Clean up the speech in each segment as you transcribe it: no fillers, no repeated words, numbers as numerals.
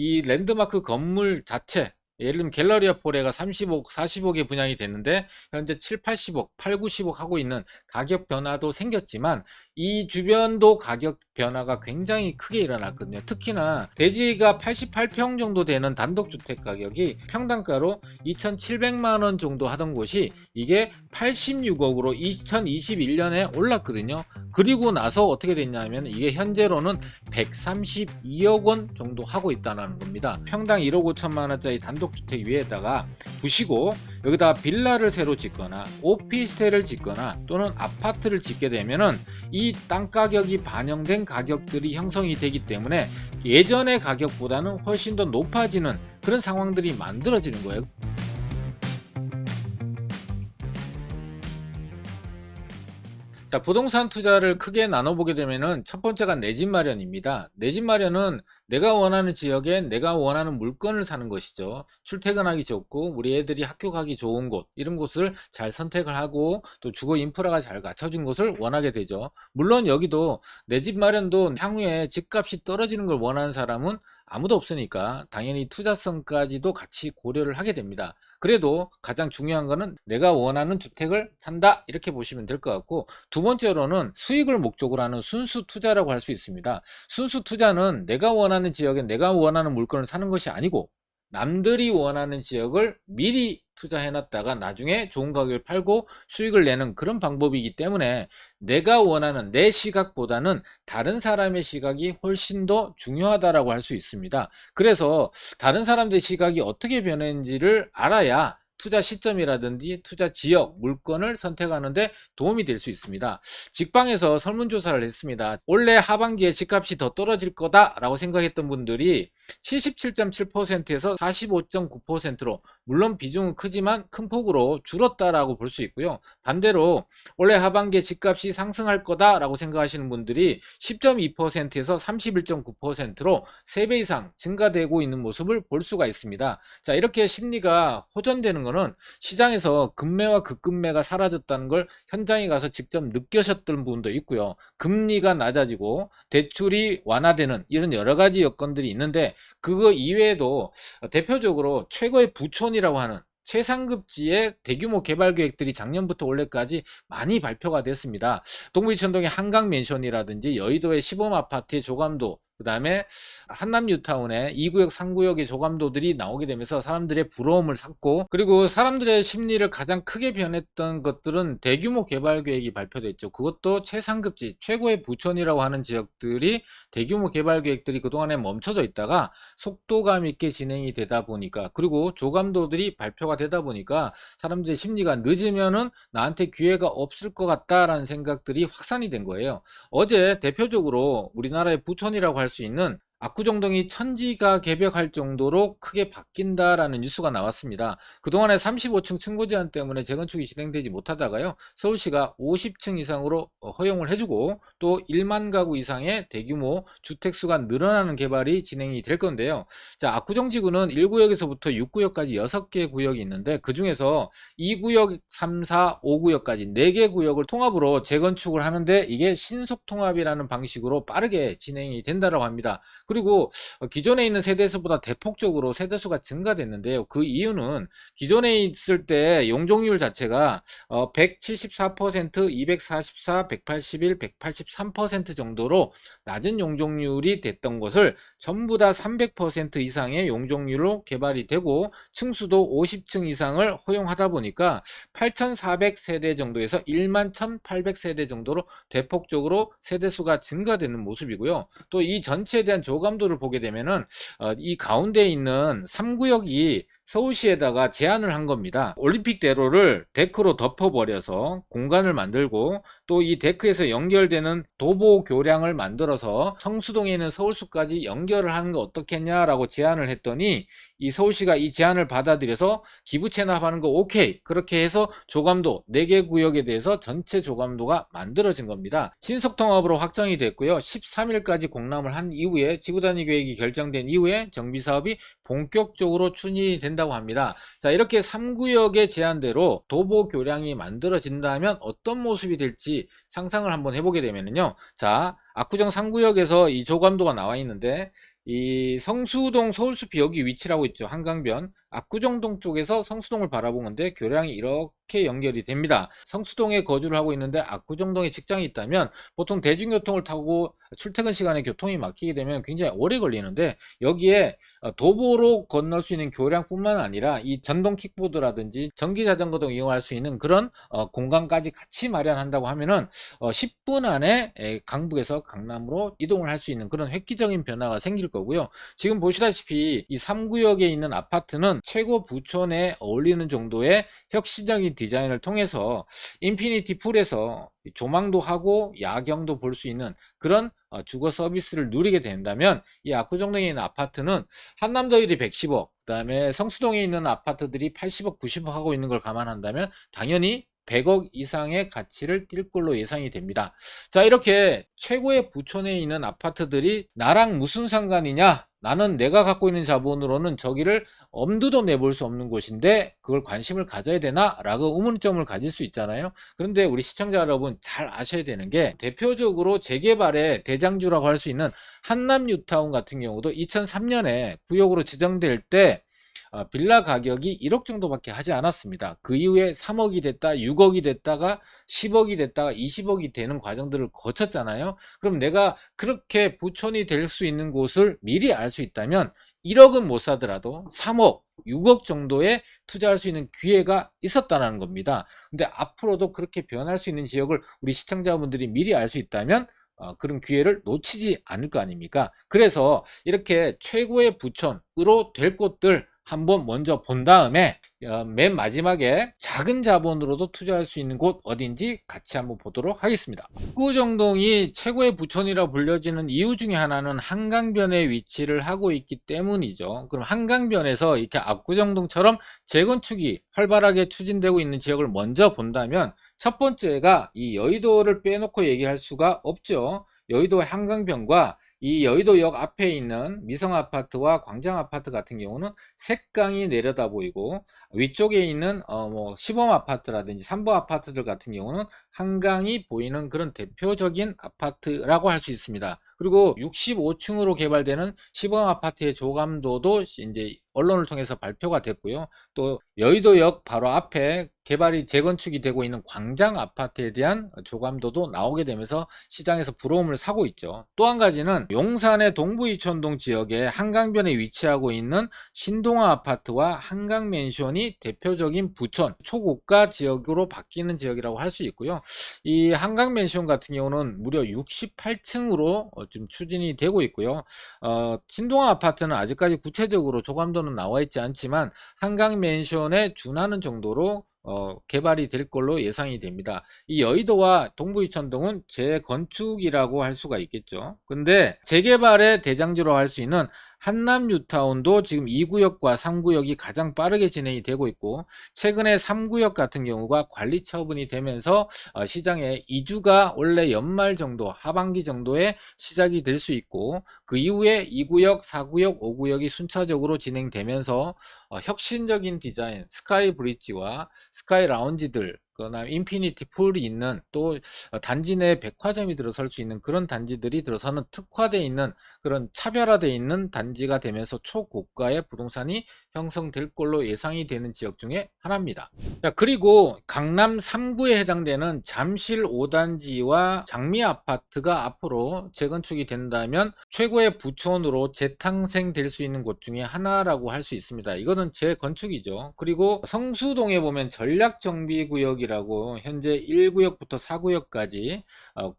이 랜드마크 건물 자체, 예를 들면 갤러리아 포레가 30억, 40억에 분양이 됐는데 현재 7, 80억, 8, 90억 하고 있는 가격 변화도 생겼지만 이 주변도 가격 변화가 굉장히 크게 일어났거든요. 특히나 대지가 88평 정도 되는 단독주택 가격이 평당가로 2,700만 원 정도 하던 곳이 이게 86억으로 2021년에 올랐거든요. 그리고 나서 어떻게 됐냐면 이게 현재로는 132억 원 정도 하고 있다는 겁니다. 평당 1억 5천만 원짜리 단독주택 위에다가 부시고 여기다 빌라를 새로 짓거나 오피스텔을 짓거나 또는 아파트를 짓게 되면은 이 땅 가격이 반영된 가격들이 형성이 되기 때문에 예전의 가격보다는 훨씬 더 높아지는 그런 상황들이 만들어지는 거예요. 자, 부동산 투자를 크게 나눠보게 되면은 첫 번째가 내 집 마련입니다. 내 집 마련은 내가 원하는 지역에 내가 원하는 물건을 사는 것이죠. 출퇴근하기 좋고 우리 애들이 학교 가기 좋은 곳, 이런 곳을 잘 선택을 하고 또 주거 인프라가 잘 갖춰진 곳을 원하게 되죠. 물론 여기도 내 집 마련도 향후에 집값이 떨어지는 걸 원하는 사람은 아무도 없으니까 당연히 투자성까지도 같이 고려를 하게 됩니다. 그래도 가장 중요한 거는 내가 원하는 주택을 산다, 이렇게 보시면 될 것 같고, 두 번째로는 수익을 목적으로 하는 순수 투자라고 할 수 있습니다. 순수 투자는 내가 원하는 지역에 내가 원하는 물건을 사는 것이 아니고 남들이 원하는 지역을 미리 투자해 놨다가 나중에 좋은 가격에 팔고 수익을 내는 그런 방법이기 때문에 내가 원하는 내 시각보다는 다른 사람의 시각이 훨씬 더 중요하다라고 할 수 있습니다. 그래서 다른 사람들의 시각이 어떻게 변했는지를 알아야 투자 시점이라든지 투자 지역, 물건을 선택하는데 도움이 될 수 있습니다. 직방에서 설문조사를 했습니다. 올해 하반기에 집값이 더 떨어질 거다라고 생각했던 분들이 77.7%에서 45.9%로, 물론 비중은 크지만 큰 폭으로 줄었다라고 볼 수 있고요. 반대로 올해 하반기에 집값이 상승할 거다라고 생각하시는 분들이 10.2%에서 31.9%로 3배 이상 증가되고 있는 모습을 볼 수가 있습니다. 자, 이렇게 심리가 호전되는 거는 시장에서 급매와 급급매가 사라졌다는 걸 현장에 가서 직접 느끼셨던 분도 있고요. 금리가 낮아지고 대출이 완화되는 이런 여러 가지 여건들이 있는데, 그거 이외에도 대표적으로 최고의 부촌이라고 하는 최상급지의 대규모 개발 계획들이 작년부터 올해까지 많이 발표가 됐습니다. 동부이천동의 한강맨션이라든지 여의도의 시범아파트의 조감도, 그 다음에 한남 뉴타운의 2구역 3구역의 조감도들이 나오게 되면서 사람들의 부러움을 샀고, 그리고 사람들의 심리를 가장 크게 변했던 것들은 대규모 개발 계획이 발표됐죠. 그것도 최상급지 최고의 부촌이라고 하는 지역들이 대규모 개발 계획들이 그동안에 멈춰져 있다가 속도감 있게 진행이 되다 보니까, 그리고 조감도들이 발표가 되다 보니까 사람들의 심리가 늦으면은 나한테 기회가 없을 것 같다라는 생각들이 확산이 된 거예요. 어제 대표적으로 우리나라의 부촌이라고 할 수 있는 압구정동이 천지가 개벽할 정도로 크게 바뀐다라는 뉴스가 나왔습니다. 그동안에 35층 층고 제한 때문에 재건축이 진행되지 못하다가요, 서울시가 50층 이상으로 허용을 해주고 또 1만 가구 이상의 대규모 주택수가 늘어나는 개발이 진행이 될 건데요. 자, 압구정지구는 1구역에서부터 6구역까지 6개 구역이 있는데, 그 중에서 2구역, 3, 4, 5구역까지 4개 구역을 통합으로 재건축을 하는데 이게 신속통합이라는 방식으로 빠르게 진행이 된다고 합니다. 그리고 기존에 있는 세대수보다 대폭적으로 세대수가 증가됐는데요. 그 이유는 기존에 있을 때 용적률 자체가 174%, 244, 181, 183% 정도로 낮은 용적률이 됐던 것을 전부 다 300% 이상의 용적률로 개발이 되고 층수도 50층 이상을 허용하다 보니까 8,400세대 정도에서 11,800세대 정도로 대폭적으로 세대수가 증가되는 모습이고요. 또 이 전체에 대한 조감도를 보게 되면은 이 가운데 있는 3구역이 서울시에다가 제안을 한 겁니다. 올림픽대로를 데크로 덮어버려서 공간을 만들고 또 이 데크에서 연결되는 도보 교량을 만들어서 성수동에 있는 서울숲까지 연결을 하는 거 어떻겠냐라고 제안을 했더니 이 서울시가 이 제안을 받아들여서 기부 체납하는 거 오케이, 그렇게 해서 조감도 4개 구역에 대해서 전체 조감도가 만들어진 겁니다. 신속통합으로 확정이 됐고요. 13일까지 공람을 한 이후에 지구단위 계획이 결정된 이후에 정비사업이 본격적으로 추진이 된다고 합니다. 자, 이렇게 3구역의 제안대로 도보 교량이 만들어진다면 어떤 모습이 될지 상상을 한번 해보게 되면요. 자, 압구정 3구역에서 이 조감도가 나와 있는데 이 성수동 서울숲이 여기 위치라고 있죠. 한강변 압구정동 쪽에서 성수동을 바라본 건데 교량이 이렇게 연결이 됩니다. 성수동에 거주를 하고 있는데 압구정동에 직장이 있다면 보통 대중교통을 타고 출퇴근 시간에 교통이 막히게 되면 굉장히 오래 걸리는데, 여기에 도보로 건널 수 있는 교량뿐만 아니라 이 전동 킥보드라든지 전기 자전거 등 이용할 수 있는 그런 공간까지 같이 마련한다고 하면은 10분 안에 강북에서 강남으로 이동을 할 수 있는 그런 획기적인 변화가 생길 거고요. 지금 보시다시피 이 3구역에 있는 아파트는 최고 부촌에 어울리는 정도의 혁신적인 디자인을 통해서 인피니티 풀에서 조망도 하고 야경도 볼 수 있는 그런 주거 서비스를 누리게 된다면, 이 압구정동에 있는 아파트는 한남더일이 110억, 그 다음에 성수동에 있는 아파트들이 80억, 90억 하고 있는 걸 감안한다면 당연히 100억 이상의 가치를 띌 걸로 예상이 됩니다. 자, 이렇게 최고의 부촌에 있는 아파트들이 나랑 무슨 상관이냐? 나는 내가 갖고 있는 자본으로는 저기를 엄두도 내볼 수 없는 곳인데 그걸 관심을 가져야 되나? 라고 의문점을 가질 수 있잖아요. 그런데 우리 시청자 여러분 잘 아셔야 되는 게, 대표적으로 재개발의 대장주라고 할 수 있는 한남 뉴타운 같은 경우도 2003년에 구역으로 지정될 때 빌라 가격이 1억 정도밖에 하지 않았습니다. 그 이후에 3억이 됐다, 6억이 됐다가 10억이 됐다가 20억이 되는 과정들을 거쳤잖아요. 그럼 내가 그렇게 부촌이 될 수 있는 곳을 미리 알 수 있다면 1억은 못 사더라도 3억, 6억 정도에 투자할 수 있는 기회가 있었다는 겁니다. 근데 앞으로도 그렇게 변할 수 있는 지역을 우리 시청자분들이 미리 알 수 있다면 그런 기회를 놓치지 않을 거 아닙니까? 그래서 이렇게 최고의 부촌으로 될 곳들 한번 먼저 본 다음에 맨 마지막에 작은 자본으로도 투자할 수 있는 곳 어딘지 같이 한번 보도록 하겠습니다. 압구정동이 최고의 부촌이라 불려지는 이유 중에 하나는 한강변에 위치를 하고 있기 때문이죠. 그럼 한강변에서 이렇게 압구정동처럼 재건축이 활발하게 추진되고 있는 지역을 먼저 본다면, 첫 번째가 이 여의도를 빼놓고 얘기할 수가 없죠. 여의도 한강변과 이 여의도역 앞에 있는 미성아파트와 광장아파트 같은 경우는 색강이 내려다 보이고, 위쪽에 있는 시범아파트라든지 삼보아파트들 같은 경우는 한강이 보이는 그런 대표적인 아파트라고 할 수 있습니다. 그리고 65층으로 개발되는 시범아파트의 조감도도 이제 언론을 통해서 발표가 됐고요. 또 여의도역 바로 앞에 개발이 재건축이 되고 있는 광장 아파트에 대한 조감도도 나오게 되면서 시장에서 부러움을 사고 있죠. 또 한 가지는 용산의 동부이촌동 지역에 한강변에 위치하고 있는 신동아 아파트와 한강맨션이 대표적인 부촌 초고가 지역으로 바뀌는 지역이라고 할 수 있고요. 이 한강맨션 같은 경우는 무려 68층으로 좀 추진이 되고 있고요. 신동아 아파트는 아직까지 구체적으로 조감도는 나와 있지 않지만 한강맨션에 준하는 정도로 개발이 될 걸로 예상이 됩니다. 이 여의도와 동부이촌동은 재건축이라고 할 수가 있겠죠. 근데 재개발의 대장주로 할 수 있는 한남 뉴타운도 지금 2구역과 3구역이 가장 빠르게 진행이 되고 있고, 최근에 3구역 같은 경우가 관리 처분이 되면서 시장에 2주가 원래 연말 정도, 하반기 정도에 시작이 될 수 있고, 그 이후에 2구역, 4구역, 5구역이 순차적으로 진행되면서 혁신적인 디자인, 스카이 브릿지와 스카이 라운지들, 그다음 인피니티 풀이 있는, 또 단지 내 백화점이 들어설 수 있는 그런 단지들이 들어서는 특화되어 있는 그런 차별화되어 있는 단지가 되면서 초고가의 부동산이 형성될 걸로 예상이 되는 지역 중에 하나입니다. 자, 그리고 강남 3구에 해당되는 잠실 5단지와 장미 아파트가 앞으로 재건축이 된다면 최고의 부촌으로 재탄생될 수 있는 곳 중에 하나라고 할 수 있습니다. 이거는 재건축이죠. 그리고 성수동에 보면 전략정비구역이라고 현재 1구역부터 4구역까지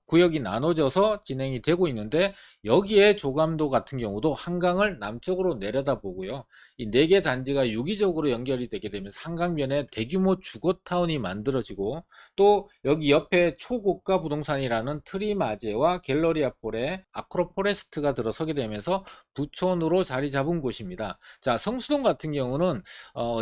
구역이 나눠져서 진행이 되고 있는데, 여기에 조감도 같은 경우도 한강을 남쪽으로 내려다보고요. 이 4개 단지가 유기적으로 연결이 되게 되면서 한강변에 대규모 주거타운이 만들어지고, 또 여기 옆에 초고가 부동산이라는 트리마제와 갤러리아폴의 아크로포레스트가 들어서게 되면서 부촌으로 자리 잡은 곳입니다. 자, 성수동 같은 경우는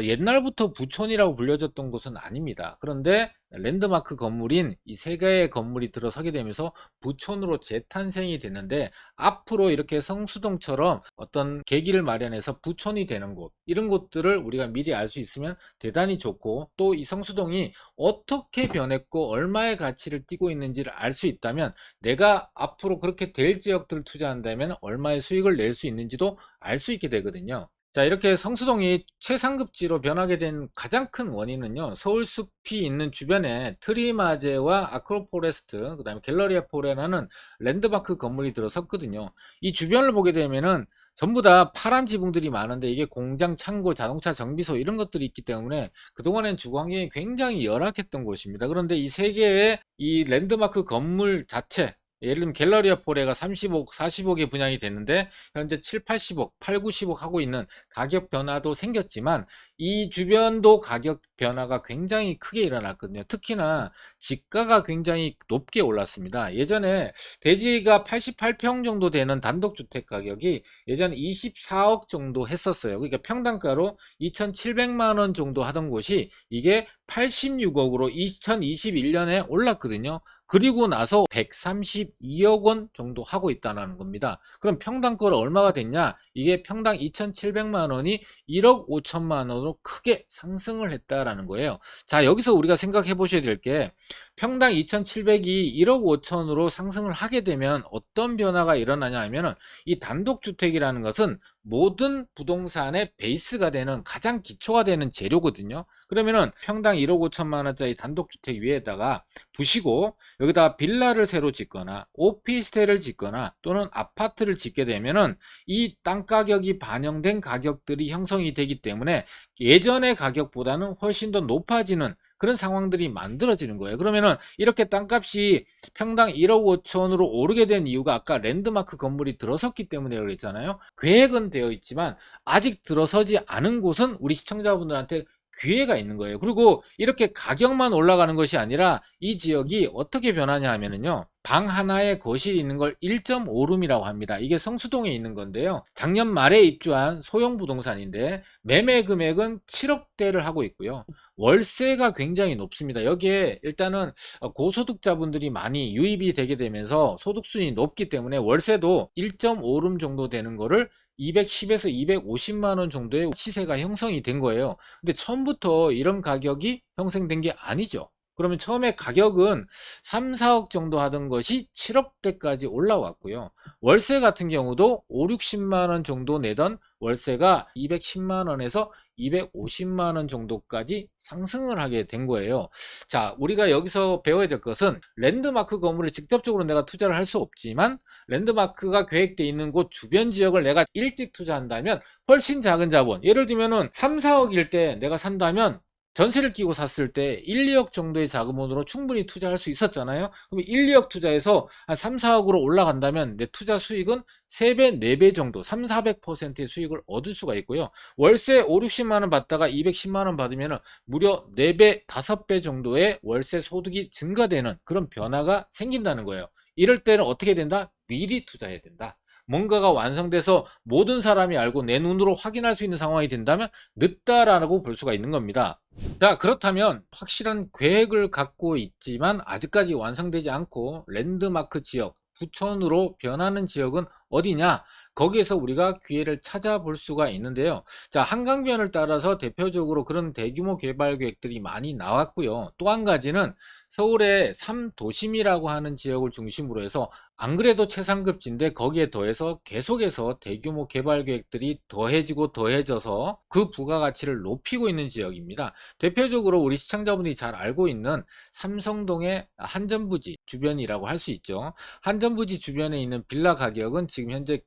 옛날부터 부촌이라고 불려졌던 곳은 아닙니다. 그런데 랜드마크 건물인 이 세 개의 건물이 들어서게 되면서 부촌으로 재탄생이 되는데, 앞으로 이렇게 성수동처럼 어떤 계기를 마련해서 부촌이 되는 곳, 이런 곳들을 우리가 미리 알 수 있으면 대단히 좋고, 또 이 성수동이 어떻게 변했고 얼마의 가치를 띠고 있는지를 알 수 있다면, 내가 앞으로 그렇게 될 지역들을 투자한다면 얼마의 수익을 낼 수 있는지도 알 수 있게 되거든요. 자, 이렇게 성수동이 최상급지로 변하게 된 가장 큰 원인은요, 서울숲이 있는 주변에 트리마제와 아크로포레스트, 그 다음에 갤러리아 포레라는 랜드마크 건물이 들어섰거든요. 이 주변을 보게 되면은 전부 다 파란 지붕들이 많은데, 이게 공장, 창고, 자동차 정비소 이런 것들이 있기 때문에 그동안엔 주거 환경이 굉장히 열악했던 곳입니다. 그런데 이 세 개의 이 랜드마크 건물 자체, 예를 들면 갤러리아 포레가 30억, 40억에 분양이 됐는데 현재 7, 80억, 8, 90억 하고 있는 가격 변화도 생겼지만, 이 주변도 가격 변화가 굉장히 크게 일어났거든요. 특히나 지가가 굉장히 높게 올랐습니다. 예전에 대지가 88평 정도 되는 단독주택 가격이 예전에 24억 정도 했었어요. 그러니까 평당가로 2,700만 원 정도 하던 곳이 이게 86억으로 2021년에 올랐거든요. 그리고 나서 132억 원 정도 하고 있다는 겁니다. 그럼 평당가가 얼마가 됐냐? 이게 평당 2,700만 원이 1억 5천만 원으로 크게 상승을 했다라는 거예요. 자, 여기서 우리가 생각해 보셔야 될 게, 평당 2,700이 1억 5천으로 상승을 하게 되면 어떤 변화가 일어나냐 하면은, 이 단독주택이라는 것은 모든 부동산의 베이스가 되는, 가장 기초가 되는 재료거든요. 그러면은 평당 1억 5천만 원짜리 단독주택 위에다가 부시고 여기다 빌라를 새로 짓거나 오피스텔을 짓거나 또는 아파트를 짓게 되면은 이 땅 가격이 반영된 가격들이 형성이 되기 때문에 예전의 가격보다는 훨씬 더 높아지는 그런 상황들이 만들어지는 거예요. 그러면은 이렇게 땅값이 평당 1억 5천으로 오르게 된 이유가, 아까 랜드마크 건물이 들어섰기 때문에 그랬잖아요. 계획은 되어 있지만 아직 들어서지 않은 곳은 우리 시청자분들한테 기회가 있는 거예요. 그리고 이렇게 가격만 올라가는 것이 아니라 이 지역이 어떻게 변하냐 하면은요, 방 하나에 거실이 있는 걸 1.5룸이라고 합니다. 이게 성수동에 있는 건데요, 작년 말에 입주한 소형 부동산인데 매매 금액은 7억대를 하고 있고요, 월세가 굉장히 높습니다. 여기에 일단은 고소득자분들이 많이 유입이 되게 되면서 소득수준이 높기 때문에 월세도 1.5룸 정도 되는 거를 210에서 250만 원 정도의 시세가 형성이 된 거예요. 근데 처음부터 이런 가격이 형성된 게 아니죠. 그러면 처음에 가격은 3, 4억 정도 하던 것이 7억대까지 올라왔고요. 월세 같은 경우도 5, 60만 원 정도 내던 월세가 210만 원에서 250만 원 정도까지 상승을 하게 된 거예요. 자, 우리가 여기서 배워야 될 것은, 랜드마크 건물을 직접적으로 내가 투자를 할 수 없지만 랜드마크가 계획되어 있는 곳 주변 지역을 내가 일찍 투자한다면 훨씬 작은 자본, 예를 들면은 3, 4억일 때 내가 산다면 전세를 끼고 샀을 때 1, 2억 정도의 자금원으로 충분히 투자할 수 있었잖아요. 그럼 1, 2억 투자해서 한 3, 4억으로 올라간다면 내 투자 수익은 3배, 4배 정도, 3, 400%의 수익을 얻을 수가 있고요. 월세 5, 60만 원 받다가 210만 원 받으면 무려 4배, 5배 정도의 월세 소득이 증가되는 그런 변화가 생긴다는 거예요. 이럴 때는 어떻게 된다? 미리 투자해야 된다. 뭔가가 완성돼서 모든 사람이 알고 내 눈으로 확인할 수 있는 상황이 된다면 늦다라고 볼 수가 있는 겁니다. 자, 그렇다면 확실한 계획을 갖고 있지만 아직까지 완성되지 않고 랜드마크 지역, 부촌으로 변하는 지역은 어디냐? 거기에서 우리가 기회를 찾아볼 수가 있는데요. 자, 한강변을 따라서 대표적으로 그런 대규모 개발 계획들이 많이 나왔고요. 또 한 가지는 서울의 3도심이라고 하는 지역을 중심으로 해서, 안 그래도 최상급지인데 거기에 더해서 계속해서 대규모 개발 계획들이 더해지고 더해져서 그 부가가치를 높이고 있는 지역입니다. 대표적으로 우리 시청자분이 잘 알고 있는 삼성동의 한전부지 주변이라고 할 수 있죠. 한전부지 주변에 있는 빌라 가격은 지금 현재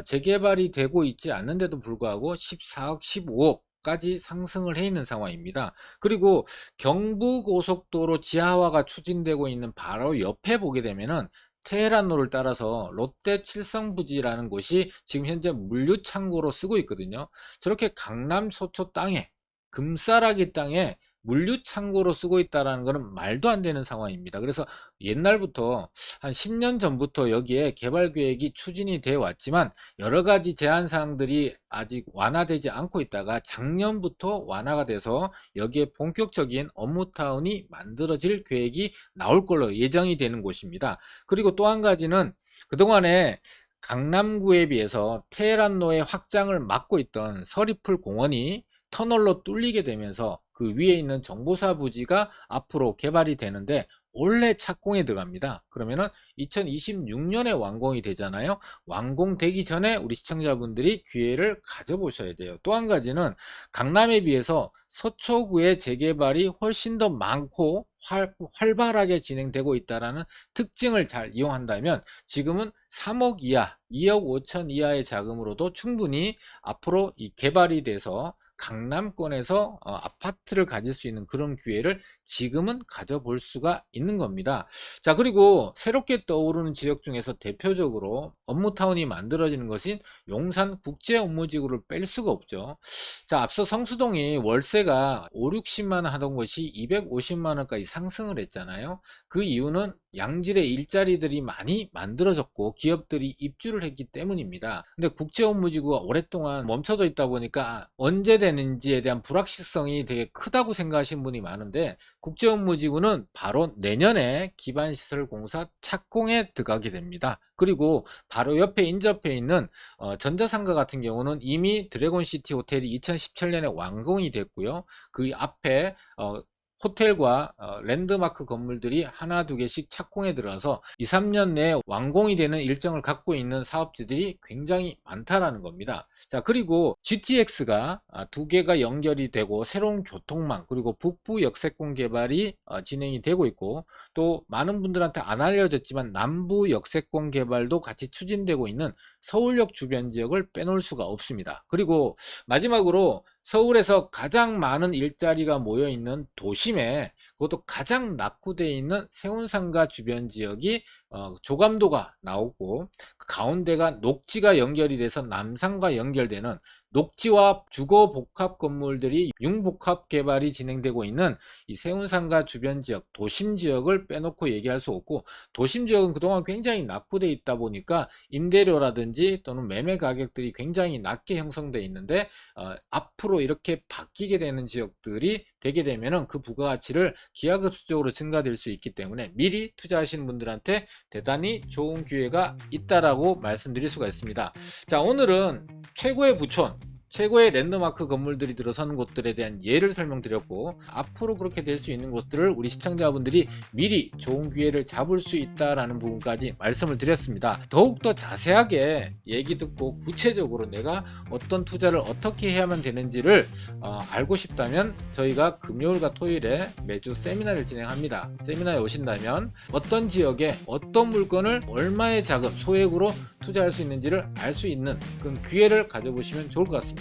재개발이 되고 있지 않는데도 불구하고 14억, 15억 까지 상승을 해 있는 상황입니다. 그리고 경부고속도로 지하화가 추진되고 있는 바로 옆에 보게 되면은 테헤란로를 따라서 롯데 칠성부지라는 곳이 지금 현재 물류창고로 쓰고 있거든요. 저렇게 강남 서초 땅에, 금싸라기 땅에 물류 창고로 쓰고 있다라는 것은 말도 안 되는 상황입니다. 그래서 옛날부터 한 10년 전부터 여기에 개발 계획이 추진이 되어 왔지만 여러 가지 제한 사항들이 아직 완화되지 않고 있다가 작년부터 완화가 돼서 여기에 본격적인 업무타운이 만들어질 계획이 나올 걸로 예정이 되는 곳입니다. 그리고 또 한 가지는 그동안에 강남구에 비해서 테헤란로의 확장을 막고 있던 서리풀 공원이 터널로 뚫리게 되면서 그 위에 있는 정보사 부지가 앞으로 개발이 되는데 원래 착공에 들어갑니다. 그러면은 2026년에 완공이 되잖아요. 완공되기 전에 우리 시청자분들이 기회를 가져보셔야 돼요. 또 한 가지는 강남에 비해서 서초구의 재개발이 훨씬 더 많고 활발하게 진행되고 있다는 특징을 잘 이용한다면 지금은 3억 이하, 2억 5천 이하의 자금으로도 충분히 앞으로 이 개발이 돼서 강남권에서 아파트를 가질 수 있는 그런 기회를 지금은 가져볼 수가 있는 겁니다. 자, 그리고 새롭게 떠오르는 지역 중에서 대표적으로 업무타운이 만들어지는 것인 용산 국제업무지구를 뺄 수가 없죠. 자, 앞서 성수동이 월세가 5, 60만 원 하던 것이 250만 원까지 상승을 했잖아요. 그 이유는 양질의 일자리들이 많이 만들어졌고 기업들이 입주를 했기 때문입니다. 근데 국제업무지구가 오랫동안 멈춰져 있다 보니까 언제 되는지에 대한 불확실성이 되게 크다고 생각하시는 분이 많은데 국제업무지구는 바로 내년에 기반시설 공사 착공에 들어가게 됩니다. 그리고 바로 옆에 인접해 있는 전자상가 같은 경우는 이미 드래곤시티 호텔이 2017년에 완공이 됐고요. 그 앞에 호텔과 랜드마크 건물들이 하나 두 개씩 착공에 들어서 2, 3년 내에 완공이 되는 일정을 갖고 있는 사업지들이 굉장히 많다라는 겁니다. 자, 그리고 GTX가 두 개가 연결이 되고 새로운 교통망 그리고 북부 역세권 개발이 진행이 되고 있고 또 많은 분들한테 안 알려졌지만 남부 역세권 개발도 같이 추진되고 있는 서울역 주변 지역을 빼놓을 수가 없습니다. 그리고 마지막으로 서울에서 가장 많은 일자리가 모여 있는 도심에 그것도 가장 낙후되어 있는 세운상가 주변 지역이 조감도가 나오고 그 가운데가 녹지가 연결이 돼서 남산과 연결되는 녹지와 주거 복합 건물들이 융복합 개발이 진행되고 있는 이 세운상가 주변 지역 도심 지역을 빼놓고 얘기할 수 없고 도심 지역은 그동안 굉장히 낙후되어 있다 보니까 임대료라든지 또는 매매 가격들이 굉장히 낮게 형성되어 있는데 앞으로 이렇게 바뀌게 되는 지역들이 되게 되면은 그 부가가치를 기하급수적으로 증가될 수 있기 때문에 미리 투자하시는 분들한테 대단히 좋은 기회가 있다라고 말씀드릴 수가 있습니다. 자, 오늘은 최고의 부촌 최고의 랜드마크 건물들이 들어서는 곳들에 대한 예를 설명드렸고 앞으로 그렇게 될 수 있는 곳들을 우리 시청자분들이 미리 좋은 기회를 잡을 수 있다라는 부분까지 말씀을 드렸습니다. 더욱더 자세하게 얘기 듣고 구체적으로 내가 어떤 투자를 어떻게 해야만 되는지를 알고 싶다면 저희가 금요일과 토요일에 매주 세미나를 진행합니다. 세미나에 오신다면 어떤 지역에 어떤 물건을 얼마의 자금 소액으로 투자할 수 있는지를 알 수 있는 그런 기회를 가져보시면 좋을 것 같습니다.